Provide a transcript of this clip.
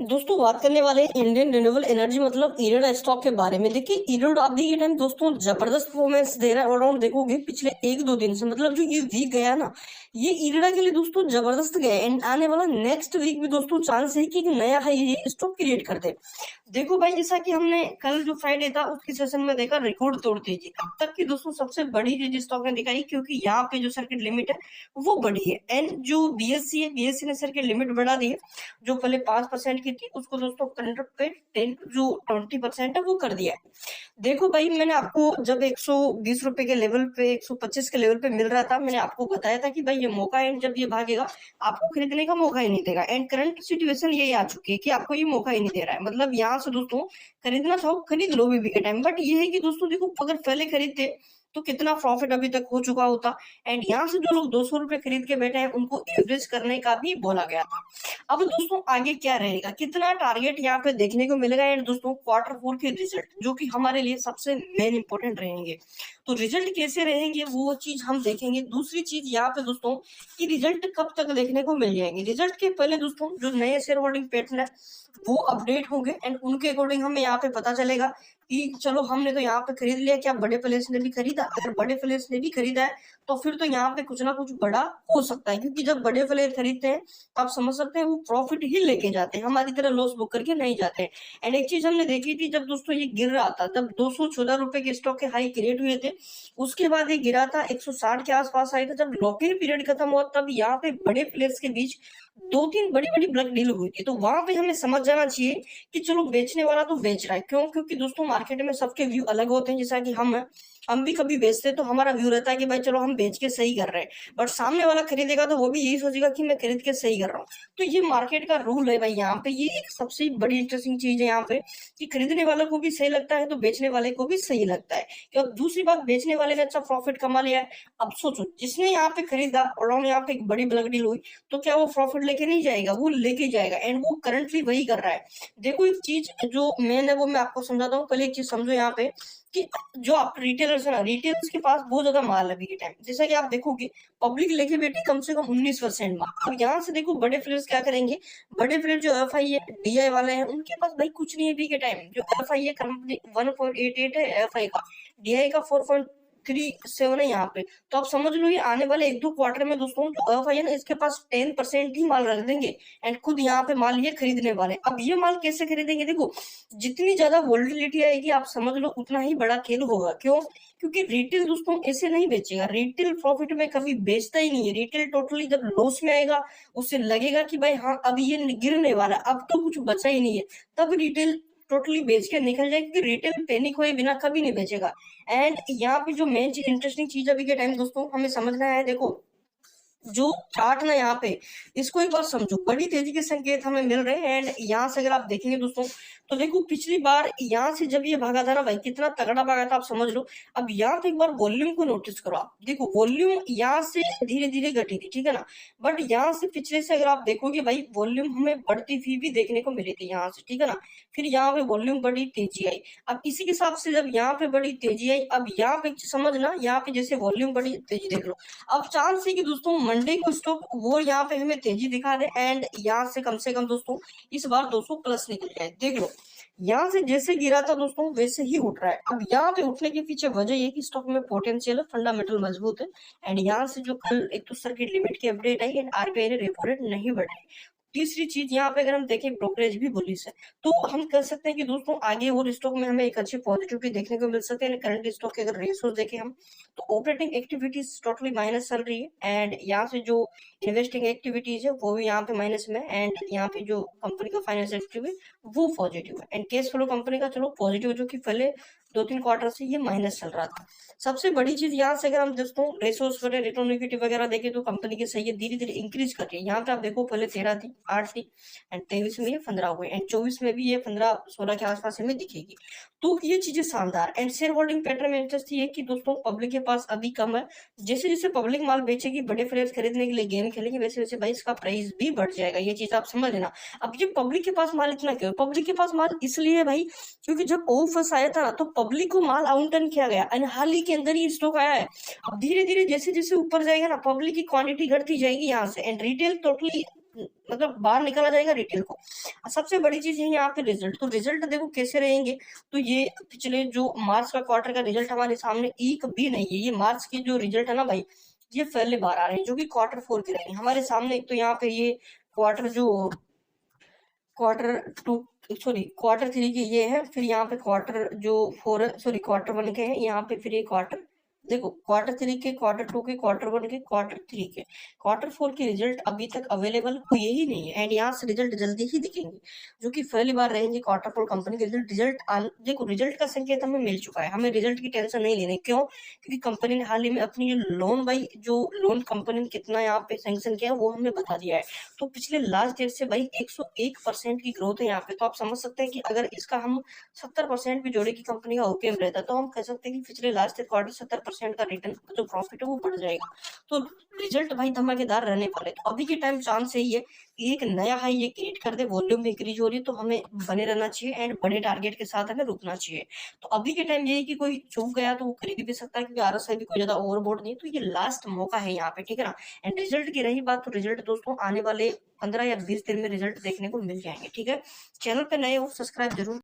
दोस्तों बात करने वाले हैं इंडियन रिन्यूएबल एनर्जी मतलब ईरेडा स्टॉक के बारे में। देखिए ईरेडा अभी के टाइम दोस्तों जबरदस्त परफॉर्मेंस दे रहा है। ऑलराउंड देखोगे पिछले एक दो दिन से, मतलब जो ये वीक गया ना, ये ईरेडा के लिए दोस्तों जबरदस्त गया है। एंड आने वाला नेक्स्ट वीक भी दोस्तों चांस है कि एक नया हाई ये स्टॉक क्रिएट कर दे। देखो भाई, जैसा कि हमने कल जो फ्राइडे था उसके सेशन में देखा, रिकॉर्ड तोड़ती थी अब तक की दोस्तों सबसे बड़ी जो स्टॉक ने दिखाई, क्योंकि यहाँ पे जो सर्किट लिमिट है वो बढ़ी है। एंड जो बीएससी है, बीएससी ने सर्किट लिमिट बढ़ा दी है। जो पहले 5% की थी उसको दोस्तों करंट पे 10 जो 20% है वो कर दिया है। देखो भाई, मैंने आपको जब 120 रुपए के लेवल पे, 125 के लेवल पे मिल रहा था, मैंने आपको बताया था कि भाई ये मौका है, जब ये भागेगा आपको खरीदने का मौका ही नहीं देगा। एंड करंट सिचुएशन यही आ चुकी है कि आपको ये मौका ही नहीं दे रहा है। मतलब यहाँ से दोस्तों खरीदना चाहो खरीद लो भी के टाइम, बट ये है कि दोस्तों देखो, अगर पहले खरीदते तो कितना प्रॉफिट अभी तक हो चुका होता। एंड यहाँ से जो लोग 200 रुपए खरीद के बैठे हैं उनको एवरेज करने का भी बोला गया था। अब दोस्तों आगे क्या रहेगा, कितना टारगेट यहाँ पे देखने को मिलेगा। एंड दोस्तों Q4 के रिजल्ट जो कि हमारे लिए सबसे मेन इंपॉर्टेंट रहेंगे, तो रिजल्ट कैसे रहेंगे वो चीज हम देखेंगे। दूसरी चीज यहाँ पे दोस्तों कि रिजल्ट कब तक देखने को मिल जाएंगे। रिजल्ट के पहले दोस्तों जो नए शेयर होल्डिंग पैटर्न है वो अपडेट होंगे। एंड उनके अकॉर्डिंग हमें यहाँ पे पता चलेगा कि चलो हमने तो यहाँ पे खरीद लिया, क्या बड़े प्लेयर्स ने भी खरीदा। अगर बड़े प्लेयर्स ने भी खरीदा है तो फिर तो यहाँ पे कुछ ना कुछ बड़ा हो सकता है, क्योंकि जब बड़े प्लेयर खरीदते हैं तो आप समझ सकते हैं वो प्रॉफिट ही लेके जाते हैं, हमारी तरह लॉस बुक करके नहीं जाते हैं। एंड एक चीज हमने देखी थी, जब दोस्तों ये गिर रहा था तब 214 रुपए के स्टॉक के हाई क्रिएट हुए थे। उसके बाद ये गिरा था 160 के आसपास आया था। जब लॉकिंग पीरियड खत्म हुआ तब यहाँ पे बड़े प्लेयर्स के बीच दो तीन बड़ी बड़ी ब्लैक डील हुई थी। तो वहां पे हमें समझ जाना चाहिए कि चलो बेचने वाला तो बेच रहा है। क्यों? क्योंकि दोस्तों मार्केट में सबके व्यू अलग होते हैं। जैसा कि हम भी कभी बेचते हैं तो हमारा व्यू रहता है कि भाई चलो हम बेच के सही कर रहे हैं, बट सामने वाला खरीदेगा तो वो भी यही सोचेगा कि मैं खरीद के सही कर रहा हूँ। तो ये मार्केट का रूल है भाई। यहाँ पे ये एक सबसे बड़ी इंटरेस्टिंग चीज है यहाँ पे कि खरीदने वालों को भी सही लगता है तो बेचने वाले को भी सही लगता है। कि अब दूसरी बात, बेचने वाले ने अच्छा प्रॉफिट कमा लिया है। अब सोचो, जिसने यहाँ पे खरीदा और यहाँ पे एक बड़ी ब्लैक डील हुई, तो क्या वो प्रॉफिट लेके नहीं जाएगा? वो लेके जाएगा। एंड वो करंटली वही कर रहा है। देखो एक चीज जो मेन है वो मैं आपको समझाता हूँ। पहले एक चीज समझो यहाँ पे कि जो आप रिटेलर्स है ना, रिटेलर्स के पास बहुत ज्यादा माल है अभी के टाइम। जैसा कि आप देखोगे पब्लिक लेके बैठी कम से कम 19% माल। अब यहाँ से देखो बड़े प्लेयर्स क्या करेंगे। बड़े प्लेयर जो एफ आई है, डीआई वाले हैं, उनके पास भाई कुछ नहीं है अभी के टाइम। जो एफ आई है कंपनी 1.88 है एफ आई का, डीआई का 4.37 है यहाँ पे। तो आप समझ लो ये आने वाले एक दो क्वार्टर में दोस्तों जो एफ आई है ना, इसके पास 10% ही माल रख देंगे। एंड खुद यहाँ पे माल ये खरीदने वाले। अब ये माल कैसे खरीदेंगे? देखो, जितनी ज्यादा वोलेटिलिटी आएगी आप समझ लो उतना ही बड़ा खेल होगा। क्यों? क्योंकि रिटेल दोस्तों ऐसे नहीं बेचेगा। रिटेल प्रॉफिट में कभी बेचता ही नहीं है। रिटेल टोटली जब लॉस में आएगा, उसे लगेगा कि भाई हाँ अब ये गिरने वाला है, अब तो कुछ बचा ही नहीं है, तब रिटेल टोटली बेच के निकल जाएगा। क्योंकि रिटेल पैनिक हुए बिना कभी नहीं बेचेगा। एंड यहाँ पे जो मेन चीज, इंटरेस्टिंग चीज अभी के टाइम दोस्तों हमें समझना है, देखो जो चार्ट ना यहाँ पे, इसको एक बार समझो। बड़ी तेजी के संकेत हमें मिल रहे हैं। एंड यहाँ से अगर आप देखेंगे दोस्तों तो देखो पिछली बार यहाँ से जब ये भागा था ना भाई, कितना तगड़ा भागा था आप समझ लो। अब यहाँ पे एक बार वॉल्यूम को नोटिस करो आप। देखो वॉल्यूम यहाँ से धीरे धीरे घटी थी, ठीक है ना, बट यहाँ से पिछले से अगर आप देखोगे भाई वॉल्यूम हमें बढ़ती हुई भी देखने को मिली थी यहाँ से, ठीक है ना। फिर यहाँ पे वॉल्यूम बड़ी तेजी आई। अब इसी के हिसाब से जब यहाँ पे बड़ी तेजी आई, अब यहाँ पे समझना, यहाँ पे जैसे वॉल्यूम बड़ी तेजी देख लो। अब चांस है कि दोस्तों मंडे को स्टॉक वो यहाँ पे हमें तेजी दिखा दे। एंड यहाँ से कम दोस्तों इस बार 200 प्लस निकल जाए। देख लो यहाँ से जैसे गिरा था दोस्तों वैसे ही उठ रहा है। अब यहाँ पे उठने के पीछे वजह ये कि स्टॉक में पोटेंशियल है, फंडामेंटल मजबूत है। एंड यहाँ से जो कल एक तो सर्किट लिमिट की अपडेट आई एंड आरबीआई ने रेपो रेट नहीं बढ़ाई। तीसरी चीज यहाँ पे अगर हम देखें ब्रोकरेज भी बुलिश है, तो हम कह सकते हैं कि दोस्तों आगे और स्टॉक में हमें एक अच्छी पॉजिटिविटी देखने को मिल सकते हैं। करंट स्टॉक के अगर रेशियोज देखें हम, तो ऑपरेटिंग एक्टिविटीज टोटली माइनस चल रही है। एंड यहाँ से जो इन्वेस्टिंग एक्टिविटीज है वो भी यहाँ पे माइनस में। एंड यहाँ पे जो कंपनी का फाइनेंस एक्टिव है वो पॉजिटिव है। एंड कैश फ्लो कंपनी का चलो पॉजिटिव, जो कि पहले दो तीन क्वार्टर से ये माइनस चल रहा था। सबसे बड़ी चीज यहाँ से अगर हम दोस्तों रेशोज वगैरह, रिटर्न इक्विटी वगैरह देखें तो कंपनी की सही है, धीरे धीरे इंक्रीज कर रही है। यहाँ पे आप देखो पहले 13 थी, 8 थी, एंड 23 में ये 15 हुए, एंड 24 में भी ये 15-16 के आसपास हमें दिखेगी। तो ये चीजें शानदार। एंड शेयर होल्डिंग पैटर्न में इंटरेस्ट ये कि दोस्तों पब्लिक के पास अभी कम है। जैसे जैसे पब्लिक माल बेचेगी, बड़े प्लेयर्स खरीदने के लिए गेम खेलेंगे, वैसे वैसे भाई इसका प्राइस भी बढ़ जाएगा। ये चीज आप समझ लेना। अब ये पब्लिक के पास माल इतना क्यों? पब्लिक के पास माल इसलिए है भाई क्योंकि जब ओफर्स आया था ना तो पब्लिक को माल आवंटन किया गया, एंड हाल ही के अंदर ही स्टॉक आया है। अब धीरे धीरे जैसे जैसे ऊपर जाएगा ना, पब्लिक की क्वांटिटी घटती जाएगी यहाँ से। एंड रिटेल टोटली मतलब बाहर निकाला जाएगा रिटेल को। सबसे बड़ी चीज है यहाँ पे रिजल्ट। तो रिजल्ट देखो कैसे रहेंगे, तो ये पिछले जो मार्च का क्वार्टर का रिजल्ट हमारे सामने एक भी नहीं है। ये मार्च के जो रिजल्ट है ना भाई, ये पहले बार आ रहे हैं, जो कि क्वार्टर 4 के रहेंगे हमारे सामने। एक तो यहाँ पे ये क्वार्टर जो क्वार्टर 2 सॉरी क्वार्टर 3 के ये है, फिर यहाँ पे क्वार्टर 4 सॉरी क्वार्टर 1 के हैं, यहाँ पे फिर ये क्वार्टर, देखो क्वार्टर 3 के, क्वार्टर 2 के, क्वार्टर 1 के, क्वार्टर 3 के, क्वार्टर 4 के रिजल्ट अभी तक अवेलेबल हुए ही नहीं है, एंड यहाँ से रिजल्ट जल्दी ही दिखेंगे, जो कि पहली बार रहेंगे क्वार्टर 4 कंपनी के रिजल्ट। देखो रिजल्ट का संकेत हमें मिल चुका है, हमें रिजल्ट की टेंशन नहीं लेनी। क्यों? क्योंकि कंपनी ने हाल ही में अपनी लोन भाई, जो लोन कंपनी ने कितना यहाँ पे सैंक्शन किया है वो हमें बता दिया है। तो पिछले लास्ट ईयर से भाई 101% की ग्रोथ है यहाँ पे। तो आप समझ सकते हैं कि अगर इसका हम 70% भी जोड़े की कंपनी का ओकेम रहता, तो हम कह सकते हैं कि पिछले लास्ट ईयर क्वार्टर 70% का रिटर्न जो प्रॉफिट है वो बढ़ जाएगा। तो रिजल्ट भाई धमाकेदार रहने वाले। तो अभी के टाइम चांस यही है कि एक नया हाई ये क्रिएट कर दे, वॉल्यूम में इंक्रीज हो रही है, तो हमें बने रहना चाहिए एंड बड़े टारगेट के साथ हमें रुकना चाहिए। तो अभी के टाइम ये है कि कोई चूक गया तो वो खरीद भी सकता है, क्योंकि आरएसआई भी कोई ज्यादा ओवरबोर्ड नहीं है। तो ये लास्ट मौका है यहाँ पे, ठीक है ना। एंड रिजल्ट की रही बात, तो रिजल्ट दोस्तों आने वाले 15 या 20 दिन में रिजल्ट देखने को मिल जाएंगे, ठीक है। चैनल पे नए हो सब्सक्राइब जरूर